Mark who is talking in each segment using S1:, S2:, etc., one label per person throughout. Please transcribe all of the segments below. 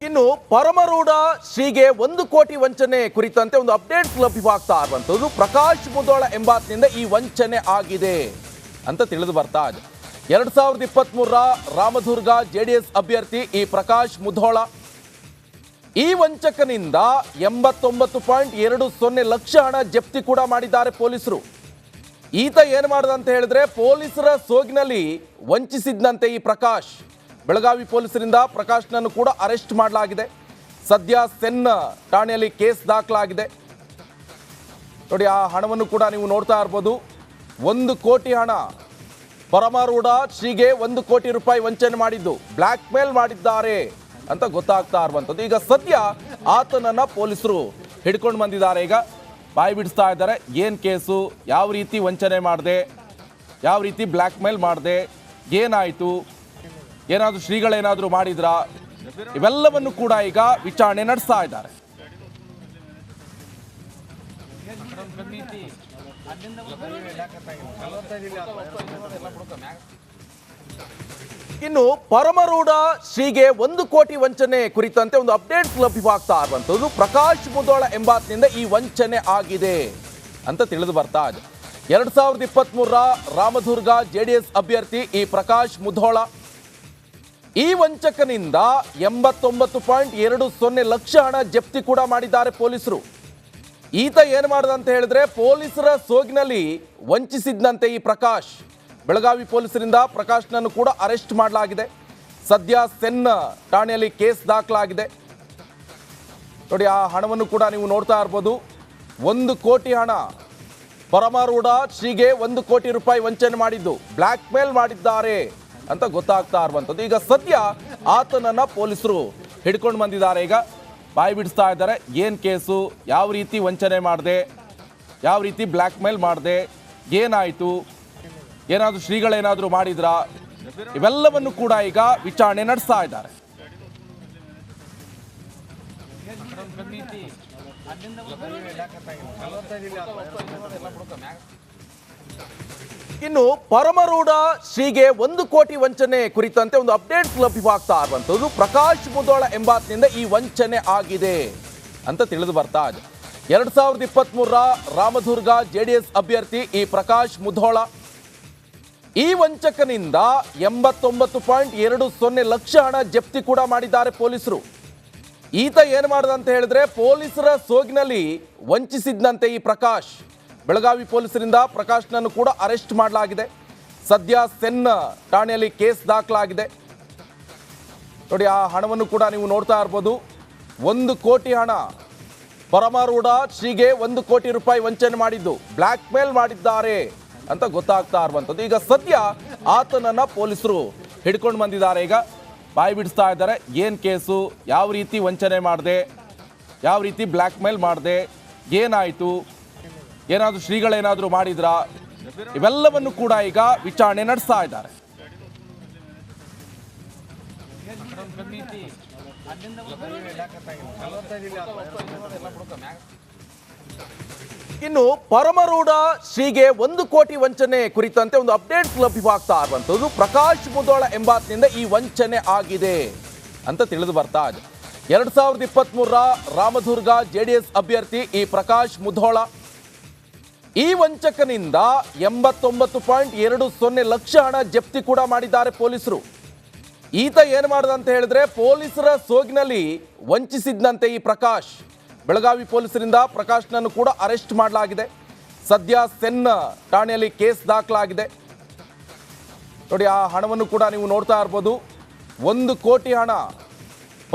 S1: ಇನ್ನು ಪರಮರೂಢ ಶ್ರೀಗೆ 1 ಕೋಟಿ ವಂಚನೆ ಕುರಿತಂತೆ ಒಂದು ಅಪ್ಡೇಟ್ ಲಭ್ಯವಾಗ್ತಾ ಇರುವಂತದ್ದು. ಪ್ರಕಾಶ್ ಮುಧೋಳ ಎಂಬಾತನಿಂದ ಈ ವಂಚನೆ ಆಗಿದೆ ಅಂತ ತಿಳಿದು ಬರ್ತಾ ಇದೆ. 2023ರ ರಾಮದುರ್ಗ ಜೆಡಿಎಸ್ ಅಭ್ಯರ್ಥಿ ಈ ಪ್ರಕಾಶ್ ಮುಧೋಳ ಈ ವಂಚಕನಿಂದ 89.20 ಲಕ್ಷ ಹಣ ಜಪ್ತಿ ಕೂಡ ಮಾಡಿದ್ದಾರೆ ಪೊಲೀಸರು. ಈತ ಏನು ಮಾಡಿದ ಅಂತ ಹೇಳಿದ್ರೆ ಪೊಲೀಸರ ಸೋಗಿನಲ್ಲಿ ವಂಚಿಸಿದ್ದಂತೆ ಈ ಪ್ರಕಾಶ್. ಬೆಳಗಾವಿ ಪೊಲೀಸರಿಂದ ಪ್ರಕಾಶ್ನನ್ನು ಕೂಡ ಅರೆಸ್ಟ್ ಮಾಡಲಾಗಿದೆ. ಸದ್ಯ ಸೆನ್ ಠಾಣೆಯಲ್ಲಿ ಕೇಸ್ ದಾಖಲಾಗಿದೆ. ನೋಡಿ, ಆ ಹಣವನ್ನು ಕೂಡ ನೀವು ನೋಡ್ತಾ ಇರ್ಬೋದು. 1 ಕೋಟಿ ಹಣ ಪರಮರೂಢ ಶ್ರೀಗೆ 1 ಕೋಟಿ ರೂಪಾಯಿ ವಂಚನೆ ಮಾಡಿದ್ದು, ಬ್ಲ್ಯಾಕ್ ಮೇಲ್ ಮಾಡಿದ್ದಾರೆ ಅಂತ ಗೊತ್ತಾಗ್ತಾ ಇರುವಂಥದ್ದು. ಈಗ ಸದ್ಯ ಆತನನ್ನ ಪೊಲೀಸರು ಹಿಡ್ಕೊಂಡು ಬಂದಿದ್ದಾರೆ. ಈಗ ಬಾಯಿ ಬಿಡಿಸ್ತಾ ಇದ್ದಾರೆ. ಏನು ಕೇಸು, ಯಾವ ರೀತಿ ವಂಚನೆ ಮಾಡಿದೆ, ಯಾವ ರೀತಿ ಬ್ಲ್ಯಾಕ್ ಮೇಲ್ ಮಾಡಿದೆ, ಏನಾಯಿತು, ಏನಾದರೂ ಶ್ರೀಗಳೇನಾದರೂ ಮಾಡಿದ್ರಾ, ಇವೆಲ್ಲವನ್ನು ಕೂಡ ಈಗ ವಿಚಾರಣೆ ನಡೆಸ್ತಾ ಇದ್ದಾರೆ. ಇನ್ನು ಪರಮರೂಢ ಶ್ರೀಗೆ 1 ಕೋಟಿ ವಂಚನೆ ಕುರಿತಂತೆ ಒಂದು ಅಪ್ಡೇಟ್ ಲಭ್ಯವಾಗ್ತಾ ಇರುವಂತದ್ದು. ಪ್ರಕಾಶ್ ಮುಧೋಳ ಎಂಬಾತನಿಂದ ಈ ವಂಚನೆ ಆಗಿದೆ ಅಂತ ತಿಳಿದು ಬರ್ತಾ ಇದೆ. 2023ರ ರಾಮದುರ್ಗ ಜೆಡಿಎಸ್ ಅಭ್ಯರ್ಥಿ ಈ ಪ್ರಕಾಶ್ ಮುಧೋಳ ಈ ವಂಚಕನಿಂದ 89.20 ಲಕ್ಷ ಹಣ ಜಪ್ತಿ ಕೂಡ ಮಾಡಿದ್ದಾರೆ ಪೊಲೀಸರು. ಈತ ಏನು ಮಾಡಿದ ಅಂತ ಹೇಳಿದ್ರೆ ಪೊಲೀಸರ ಸೋಗಿನಲ್ಲಿ ವಂಚಿಸಿದ್ದಂತೆ ಈ ಪ್ರಕಾಶ್. ಬೆಳಗಾವಿ ಪೊಲೀಸರಿಂದ ಪ್ರಕಾಶ್ನನ್ನು ಕೂಡ ಅರೆಸ್ಟ್ ಮಾಡಲಾಗಿದೆ. ಸದ್ಯ ಸೆನ್ ಠಾಣೆಯಲ್ಲಿ ಕೇಸ್ ದಾಖಲಾಗಿದೆ. ನೋಡಿ, ಆ ಹಣವನ್ನು ಕೂಡ ನೀವು ನೋಡ್ತಾ ಇರ್ಬೋದು. 1 ಕೋಟಿ ಹಣ ಪರಮರೂಢ ಶ್ರೀಗೆ 1 ಕೋಟಿ ರೂಪಾಯಿ ವಂಚನೆ ಮಾಡಿದ್ದು, ಬ್ಲ್ಯಾಕ್ ಮೇಲ್ ಮಾಡಿದ್ದಾರೆ ಅಂತ ಗೊತ್ತಾಗ್ತಾ ಇರುವಂಥದ್ದು. ಈಗ ಸದ್ಯ ಆತನನ್ನ ಪೊಲೀಸರು ಹಿಡ್ಕೊಂಡು ಬಂದಿದ್ದಾರೆ. ಈಗ ಬಾಯಿ ಬಿಡಿಸ್ತಾ ಇದ್ದಾರೆ. ಏನು ಕೇಸು, ಯಾವ ರೀತಿ ವಂಚನೆ ಮಾಡಿದೆ, ಯಾವ ರೀತಿ ಬ್ಲ್ಯಾಕ್ ಮೇಲ್ ಮಾಡಿದೆ, ಏನಾಯಿತು, ಏನಾದರೂ ಶ್ರೀಗಳೇನಾದರೂ ಮಾಡಿದ್ರಾ, ಇವೆಲ್ಲವನ್ನು ಕೂಡ ಈಗ ವಿಚಾರಣೆ ನಡೆಸ್ತಾ ಇದ್ದಾರೆ. ಇನ್ನು ಪರಮರೂಢ ಶ್ರೀಗೆ 1 ಕೋಟಿ ವಂಚನೆ ಕುರಿತಂತೆ ಒಂದು ಅಪ್ಡೇಟ್ ಲಭ್ಯವಾಗ್ತಾ ಇರುವಂತದ್ದು. ಪ್ರಕಾಶ್ ಮುಧೋಳ ಎಂಬಾತನಿಂದ ಈ ವಂಚನೆ ಆಗಿದೆ ಅಂತ ತಿಳಿದು ಬರ್ತಾ ಇದೆ. 2023ರ ರಾಮದುರ್ಗ ಜೆಡಿಎಸ್ ಅಭ್ಯರ್ಥಿ ಈ ಪ್ರಕಾಶ್ ಮುಧೋಳ ಈ ವಂಚಕನಿಂದ 89.20 ಲಕ್ಷ ಹಣ ಜಪ್ತಿ ಕೂಡ ಮಾಡಿದ್ದಾರೆ ಪೊಲೀಸರು. ಈತ ಏನು ಮಾಡಿದ ಅಂತ ಹೇಳಿದ್ರೆ ಪೊಲೀಸರ ಸೋಗಿನಲ್ಲಿ ವಂಚಿಸಿದ್ದಂತೆ ಈ ಪ್ರಕಾಶ್. ಬೆಳಗಾವಿ ಪೊಲೀಸರಿಂದ ಪ್ರಕಾಶ್ನನ್ನು ಕೂಡ ಅರೆಸ್ಟ್ ಮಾಡಲಾಗಿದೆ. ಸದ್ಯ ಸೆನ್ ಠಾಣೆಯಲ್ಲಿ ಕೇಸ್ ದಾಖಲಾಗಿದೆ. ನೋಡಿ, ಆ ಹಣವನ್ನು ಕೂಡ ನೀವು ನೋಡ್ತಾ ಇರ್ಬೋದು. 1 ಕೋಟಿ ಹಣ ಪರಮರೂಢ ಶ್ರೀಗೆ 1 ಕೋಟಿ ರೂಪಾಯಿ ವಂಚನೆ ಮಾಡಿದ್ದು, ಬ್ಲ್ಯಾಕ್ ಮೇಲ್ ಮಾಡಿದ್ದಾರೆ ಅಂತ ಗೊತ್ತಾಗ್ತಾ ಇರುವಂಥದ್ದು. ಈಗ ಸದ್ಯ ಆತನನ್ನ ಪೊಲೀಸರು ಹಿಡ್ಕೊಂಡು ಬಂದಿದ್ದಾರೆ. ಈಗ ಬಾಯಿ ಬಿಡಿಸ್ತಾ ಇದ್ದಾರೆ. ಏನು ಕೇಸು, ಯಾವ ರೀತಿ ವಂಚನೆ ಮಾಡಿದೆ, ಯಾವ ರೀತಿ ಬ್ಲ್ಯಾಕ್ ಮೇಲ್ ಮಾಡಿದೆ, ಏನಾಯಿತು, ಏನಾದರೂ ಶ್ರೀಗಳೇನಾದರೂ ಮಾಡಿದ್ರಾ, ಇವೆಲ್ಲವನ್ನು ಕೂಡ ಈಗ ವಿಚಾರಣೆ ನಡೆಸ್ತಾ ಇದ್ದಾರೆ. ಇನ್ನು ಪರಮರೂಢ ಶ್ರೀಗೆ 1 ಕೋಟಿ ವಂಚನೆ ಕುರಿತಂತೆ ಒಂದು ಅಪ್ಡೇಟ್ ಲಭ್ಯವಾಗ್ತಾ ಇರುವಂತದ್ದು. ಪ್ರಕಾಶ್ ಮುಧೋಳ ಎಂಬಾತನಿಂದ ಈ ವಂಚನೆ ಆಗಿದೆ ಅಂತ ತಿಳಿದು ಬರ್ತಾ ಇದೆ. 2023ರ ರಾಮದುರ್ಗ ಜೆಡಿಎಸ್ ಅಭ್ಯರ್ಥಿ ಈ ಪ್ರಕಾಶ್ ಮುಧೋಳ ಈ ವಂಚಕನಿಂದ 89.20 ಲಕ್ಷ ಹಣ ಜಪ್ತಿ ಕೂಡ ಮಾಡಿದ್ದಾರೆ ಪೊಲೀಸರು. ಈತ ಏನು ಮಾಡಿದ ಅಂತ ಹೇಳಿದ್ರೆ ಪೊಲೀಸರ ಸೋಗಿನಲ್ಲಿ ವಂಚಿಸಿದ್ದಂತೆ ಈ ಪ್ರಕಾಶ್. ಬೆಳಗಾವಿ ಪೊಲೀಸರಿಂದ ಪ್ರಕಾಶ್ನನ್ನು ಕೂಡ ಅರೆಸ್ಟ್ ಮಾಡಲಾಗಿದೆ. ಸದ್ಯ ಸೆನ್ ಠಾಣೆಯಲ್ಲಿ ಕೇಸ್ ದಾಖಲಾಗಿದೆ. ನೋಡಿ, ಆ ಹಣವನ್ನು ಕೂಡ ನೀವು ನೋಡ್ತಾ ಇರ್ಬೋದು. 1 ಕೋಟಿ ಹಣ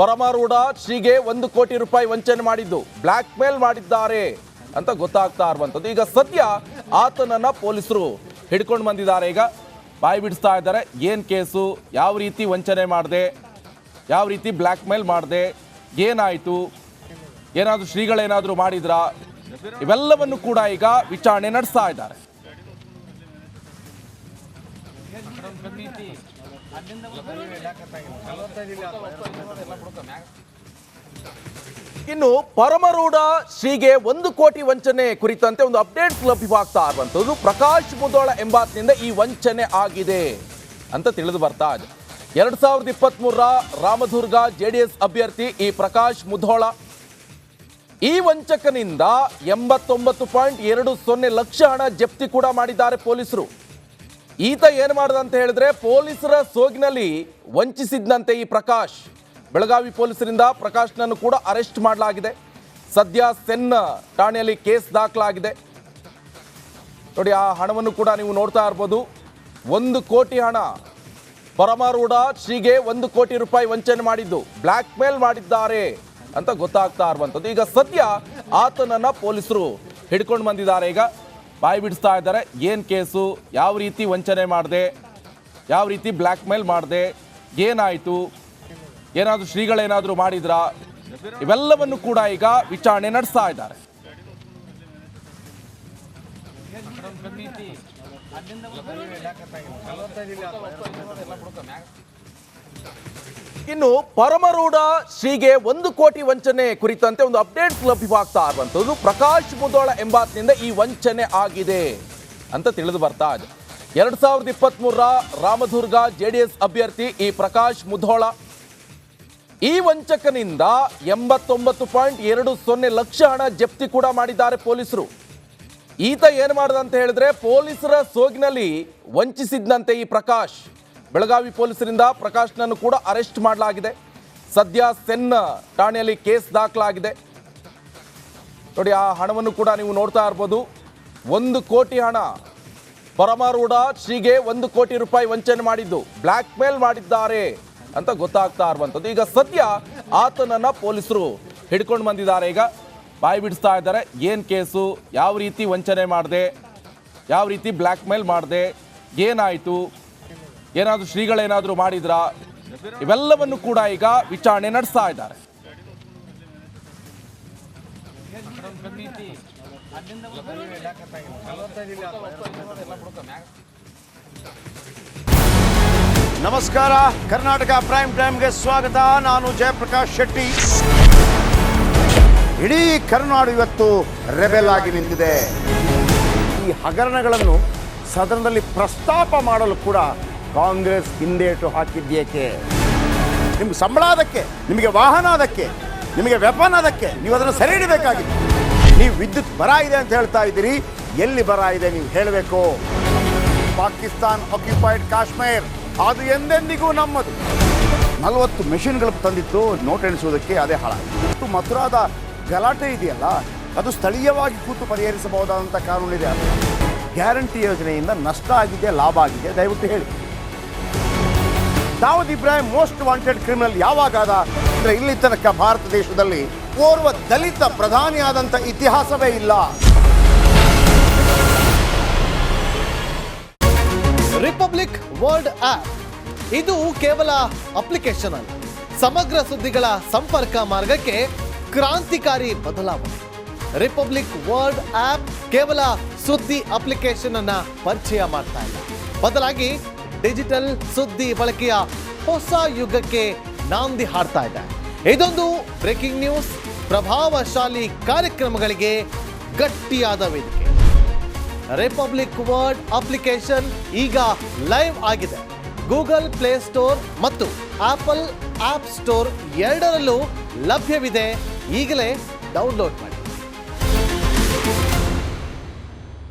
S1: ಪರಮರೂಢ ಶ್ರೀಗೆ 1 ಕೋಟಿ ರೂಪಾಯಿ ವಂಚನೆ ಮಾಡಿದ್ದು, ಬ್ಲ್ಯಾಕ್ ಮೇಲ್ ಮಾಡಿದ್ದಾರೆ ಅಂತ ಗೊತ್ತಾಗ್ತಾ ಇರುವಂಥದ್ದು. ಈಗ ಸದ್ಯ ಆತನನ್ನ ಪೊಲೀಸರು ಹಿಡ್ಕೊಂಡು ಬಂದಿದ್ದಾರೆ. ಈಗ ಬಾಯಿ ಬಿಡಿಸ್ತಾ ಇದ್ದಾರೆ. ಏನು ಕೇಸು, ಯಾವ ರೀತಿ ವಂಚನೆ ಮಾಡಿದೆ, ಯಾವ ರೀತಿ ಬ್ಲ್ಯಾಕ್ ಮೇಲ್ ಮಾಡಿದೆ, ಏನಾಯಿತು, ಏನಾದರೂ ಶ್ರೀಗಳೇನಾದರೂ ಮಾಡಿದ್ರಾ, ಇವೆಲ್ಲವನ್ನು ಕೂಡ ಈಗ ವಿಚಾರಣೆ ನಡೆಸ್ತಾ ಇದ್ದಾರೆ. ಇನ್ನು ಪರಮರೂಢ ಶ್ರೀಗೆ 1 ಕೋಟಿ ವಂಚನೆ ಕುರಿತಂತೆ ಒಂದು ಅಪ್ಡೇಟ್ ಲಭ್ಯವಾಗ್ತಾ ಇರುವಂತದ್ದು. ಪ್ರಕಾಶ್ ಮುಧೋಳ ಎಂಬಾತನಿಂದ ಈ ವಂಚನೆ ಆಗಿದೆ ಅಂತ ತಿಳಿದು ಬರ್ತಾ ಇದೆ. 2023 ರಾಮದುರ್ಗ ಜೆಡಿಎಸ್ ಅಭ್ಯರ್ಥಿ ಈ ಪ್ರಕಾಶ್ ಮುಧೋಳ ಈ ವಂಚಕನಿಂದ 89.20 ಲಕ್ಷ ಹಣ ಜಪ್ತಿ ಕೂಡ ಮಾಡಿದ್ದಾರೆ ಪೊಲೀಸರು. ಈತ ಏನು ಮಾಡಿದ ಅಂತ ಹೇಳಿದ್ರೆ ಪೊಲೀಸರ ಸೋಗಿನಲ್ಲಿ ವಂಚಿಸಿದ್ದಂತೆ ಈ ಪ್ರಕಾಶ್. ಬೆಳಗಾವಿ ಪೊಲೀಸರಿಂದ ಪ್ರಕಾಶ್ನನ್ನು ಕೂಡ ಅರೆಸ್ಟ್ ಮಾಡಲಾಗಿದೆ. ಸದ್ಯ ಸೆನ್ ಠಾಣೆಯಲ್ಲಿ ಕೇಸ್ ದಾಖಲಾಗಿದೆ. ನೋಡಿ, ಆ ಹಣವನ್ನು ಕೂಡ ನೀವು ನೋಡ್ತಾ ಇರ್ಬೋದು. 1 ಕೋಟಿ ಹಣ ಪರಮಾರೂಢ ಶ್ರೀಗೆ 1 ಕೋಟಿ ರೂಪಾಯಿ ವಂಚನೆ ಮಾಡಿದ್ದು, ಬ್ಲ್ಯಾಕ್ ಮೇಲ್ ಮಾಡಿದ್ದಾರೆ ಅಂತ ಗೊತ್ತಾಗ್ತಾ ಇರುವಂಥದ್ದು. ಈಗ ಸದ್ಯ ಆತನನ್ನ ಪೊಲೀಸರು ಹಿಡ್ಕೊಂಡು ಬಂದಿದ್ದಾರೆ. ಈಗ ಬಾಯಿ ಬಿಡಿಸ್ತಾ ಇದ್ದಾರೆ. ಏನು ಕೇಸು, ಯಾವ ರೀತಿ ವಂಚನೆ ಮಾಡಿದೆ, ಯಾವ ರೀತಿ ಬ್ಲ್ಯಾಕ್ ಮೇಲ್ ಮಾಡಿದೆ, ಏನಾಯಿತು, ಏನಾದರೂ ಶ್ರೀಗಳೇನಾದರೂ ಮಾಡಿದ್ರಾ, ಇವೆಲ್ಲವನ್ನು ಕೂಡ ಈಗ ವಿಚಾರಣೆ ನಡೆಸ್ತಾ ಇದ್ದಾರೆ. ಇನ್ನು ಪರಮರೂಢ ಶ್ರೀಗೆ 1 ಕೋಟಿ ವಂಚನೆ ಕುರಿತಂತೆ ಒಂದು ಅಪ್ಡೇಟ್ಸ್ ಲಭ್ಯವಾಗ್ತಾ ಇರುವಂಥದ್ದು. ಪ್ರಕಾಶ್ ಮುಧೋಳ ಎಂಬಾತನಿಂದ ಈ ವಂಚನೆ ಆಗಿದೆ ಅಂತ ತಿಳಿದು ಬರ್ತಾ ಇದೆ. 2023 ರಾಮದುರ್ಗ ಜೆಡಿಎಸ್ ಅಭ್ಯರ್ಥಿ ಈ ಪ್ರಕಾಶ್ ಮುಧೋಳ ಈ ವಂಚಕನಿಂದ 89.20 ಲಕ್ಷ ಹಣ ಜಪ್ತಿ ಕೂಡ ಮಾಡಿದ್ದಾರೆ ಪೊಲೀಸರು. ಈತ ಏನು ಮಾಡಿದ ಅಂತ ಹೇಳಿದ್ರೆ ಪೊಲೀಸರ ಸೋಗಿನಲ್ಲಿ ವಂಚಿಸಿದ್ದಂತೆ ಈ ಪ್ರಕಾಶ್. ಬೆಳಗಾವಿ ಪೊಲೀಸರಿಂದ ಪ್ರಕಾಶ್ನನ್ನು ಕೂಡ ಅರೆಸ್ಟ್ ಮಾಡಲಾಗಿದೆ. ಸದ್ಯ ಸೆನ್ ಠಾಣೆಯಲ್ಲಿ ಕೇಸ್ ದಾಖಲಾಗಿದೆ. ನೋಡಿ, ಆ ಹಣವನ್ನು ಕೂಡ ನೀವು ನೋಡ್ತಾ ಇರ್ಬೋದು. 1 ಕೋಟಿ ಹಣ ಪರಮಾರೂಢ ಶ್ರೀಗೆ 1 ಕೋಟಿ ರೂಪಾಯಿ ವಂಚನೆ ಮಾಡಿದ್ದು, ಬ್ಲ್ಯಾಕ್ ಮೇಲ್ ಮಾಡಿದ್ದಾರೆ ಅಂತ ಗೊತ್ತಾಗ್ತಾ ಇರುವಂಥದ್ದು. ಈಗ ಸದ್ಯ ಆತನನ್ನ ಪೊಲೀಸರು ಹಿಡ್ಕೊಂಡು ಬಂದಿದ್ದಾರೆ. ಈಗ ಬಾಯಿ ಬಿಡಿಸ್ತಾ ಇದ್ದಾರೆ. ಏನು ಕೇಸು, ಯಾವ ರೀತಿ ವಂಚನೆ ಮಾಡಿದೆ, ಯಾವ ರೀತಿ ಬ್ಲ್ಯಾಕ್ ಮೇಲ್ ಮಾಡಿದೆ, ಏನಾಯಿತು, ಏನಾದರೂ ಶ್ರೀಗಳೇನಾದರೂ ಮಾಡಿದ್ರಾ, ಇವೆಲ್ಲವನ್ನು ಕೂಡ ಈಗ ವಿಚಾರಣೆ ನಡೆಸ್ತಾ ಇದ್ದಾರೆ.
S2: ನಮಸ್ಕಾರ, ಕರ್ನಾಟಕ ಪ್ರೈಮ್ ಟೈಮ್ಗೆ ಸ್ವಾಗತ. ನಾನು ಜಯಪ್ರಕಾಶ್ ಶೆಟ್ಟಿ. ಇಡೀ ಕರ್ನಾಡು ಇವತ್ತು ರೆಬೆಲ್ ಆಗಿ ನಿಂತಿದೆ. ಈ ಹಗರಣಗಳನ್ನು ಸದನದಲ್ಲಿ ಪ್ರಸ್ತಾಪ ಮಾಡಲು ಕೂಡ ಕಾಂಗ್ರೆಸ್ ಹಿಂದೇಟು ಹಾಕಿದ್ದೇಕೆ? ನಿಮ್ಗೆ ಸಂಬಳ ಅದಕ್ಕೆ, ನಿಮಗೆ ವಾಹನ ಅದಕ್ಕೆ, ನಿಮಗೆ ವೆಪನ್ ಅದಕ್ಕೆ, ನೀವು ಅದನ್ನು ಸೆರೆ ಹಿಡಬೇಕಾಗಿತ್ತು. ನೀವು ವಿದ್ಯುತ್ ಬರ ಇದೆ ಅಂತ ಹೇಳ್ತಾ ಇದ್ದೀರಿ, ಎಲ್ಲಿ ಬರ ಇದೆ ನೀವು ಹೇಳಬೇಕು. ಪಾಕಿಸ್ತಾನ್ ಆಕ್ಯುಪೈಡ್ ಕಾಶ್ಮೀರ್ ಅದು ಎಂದೆಂದಿಗೂ ನಮ್ಮದು. 40 ಮೆಷಿನ್ಗಳು ತಂದಿತ್ತು ನೋಟ್ ಎಣಿಸುವುದಕ್ಕೆ, ಅದೇ ಹಾಳಾಯಿತು. ಮಥುರಾದ ಗಲಾಟೆ ಇದೆಯಲ್ಲ, ಅದು ಸ್ಥಳೀಯವಾಗಿ ಕೂತು ಪರಿಹರಿಸಬಹುದಾದಂಥ ಕಾನೂನಿದೆ. ಗ್ಯಾರಂಟಿ ಯೋಜನೆಯಿಂದ ನಷ್ಟ ಆಗಿದೆ, ಲಾಭ ಆಗಿದೆ, ದಯವಿಟ್ಟು ಹೇಳಿ. Dawood Ibrahim most wanted criminal ಯಾವಾಗಾದ ಅಂದರೆ ಇಲ್ಲಿ ತನಕ ಭಾರತ ದೇಶದಲ್ಲಿ ಓರ್ವ ದಲಿತ ಪ್ರಧಾನಿಯಾದಂಥ ಇತಿಹಾಸವೇ ಇಲ್ಲ.
S3: ರಿಪಬ್ಲಿಕ್ ವರ್ಲ್ಡ್ ಆಪ್ ಇದು ಕೇವಲ ಅಪ್ಲಿಕೇಶನ್ ಅಲ್ಲ, ಸಮಗ್ರ ಸುದ್ದಿಗಳ ಸಂಪರ್ಕ ಮಾರ್ಗಕ್ಕೆ ಕ್ರಾಂತಿಕಾರಿ ಬದಲಾವಣೆ. ರಿಪಬ್ಲಿಕ್ ವರ್ಲ್ಡ್ ಆಪ್ ಕೇವಲ ಸುದ್ದಿ ಅಪ್ಲಿಕೇಶನ್ ಅನ್ನ ಪರಿಚಯ ಮಾಡ್ತಾ ಇಲ್ಲ, ಬದಲಾಗಿ ಡಿಜಿಟಲ್ ಸುದ್ದಿ ಬಳಕೆಯ ಹೊಸ ಯುಗಕ್ಕೆ ನಾಂದಿ ಹಾಡ್ತಾ ಇದೆ. ಇದೊಂದು ಬ್ರೇಕಿಂಗ್ ನ್ಯೂಸ್, ಪ್ರಭಾವಶಾಲಿ ಕಾರ್ಯಕ್ರಮಗಳಿಗೆ ಗಟ್ಟಿಯಾದ ವೇದಿಕೆ. ರಿಪಬ್ಲಿಕ್ ವರ್ಲ್ಡ್ ಅಪ್ಲಿಕೇಶನ್ ಈಗ ಲೈವ್ ಆಗಿದೆ. ಗೂಗಲ್ ಪ್ಲೇ ಸ್ಟೋರ್ ಮತ್ತು ಆಪಲ್ ಆಪ್ ಸ್ಟೋರ್ ಎರಡರಲ್ಲೂ ಲಭ್ಯವಿದೆ. ಈಗಲೇ ಡೌನ್ಲೋಡ್ ಮಾಡಿ.